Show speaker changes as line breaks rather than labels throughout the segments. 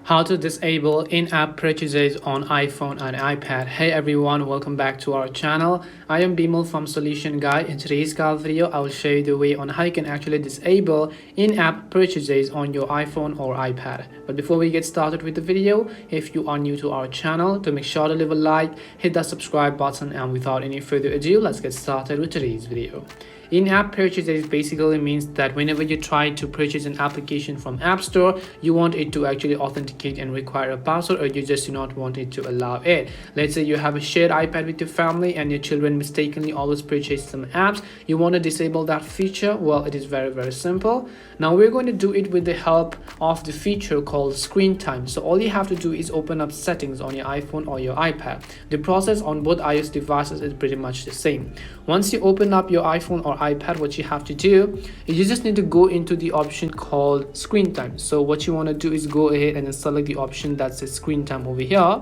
How to disable in-app purchases on iPhone and iPad. Hey everyone, welcome back to our channel. I am Bimal from Solution Guy. In today's video, I will show you the way on how you can actually disable in-app purchases on your iPhone or iPad. But before we get started with the video, if you are new to our channel, to make sure to leave a like, hit that subscribe button, and without any further ado, let's get started with today's video. In-app purchases basically means that whenever you try to purchase an application from App Store, you want it to actually authenticate and require a password, or you just do not want it to allow it. Let's say you have a shared iPad with your family and your children mistakenly always purchase some apps. You want to disable that feature. Well, it is very simple. Now we're going to do it with the help of the feature called screen time. So all you have to do is open up settings on your iPhone or your iPad. The process on both iOS devices is pretty much the same. Once you open up your iPhone or iPad, what you have to do is you just need to go into the option called screen time. So what you want to do is go ahead and then select the option that says screen time over here.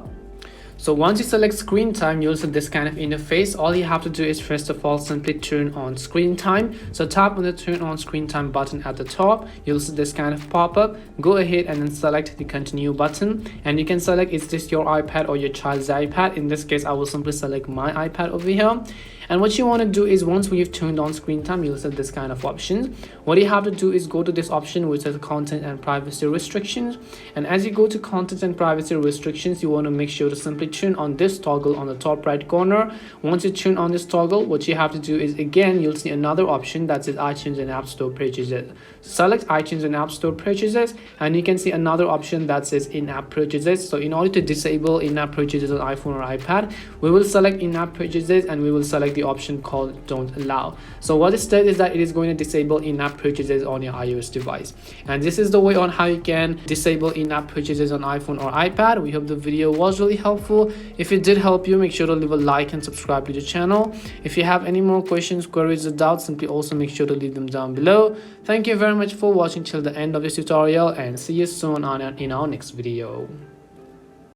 So once you select screen time, you'll see this kind of interface. All you have to do is first of all simply turn on screen time. So tap on the turn on screen time button at the top. You'll see this kind of pop-up. Go ahead and then select the continue button, and you can select is this your iPad or your child's iPad. In this case, I will simply select my iPad over here. And what you want to do is once we've turned on screen time, you'll see this kind of options. What you have to do is go to this option which says content and privacy restrictions, and as you go to content and privacy restrictions, you want to make sure to simply turn on this toggle on the top right corner. Once you turn on this toggle, what you have to do is again you'll see another option that says iTunes and App Store purchases. Select iTunes and App Store purchases, and you can see another option that says in-app purchases. So in order to disable in-app purchases on iPhone or iPad, we will select in-app purchases and we will select the option called don't allow. So what it says is that it is going to disable in-app purchases on your iOS device, and this is the way on how you can disable in-app purchases on iPhone or iPad. We hope the video was really helpful. If it did help you, make sure to leave a like and subscribe to the channel. If you have any more questions, queries, or doubts, simply also make sure to leave them down below. Thank you very much for watching till the end of this tutorial, and see you soon in our next video.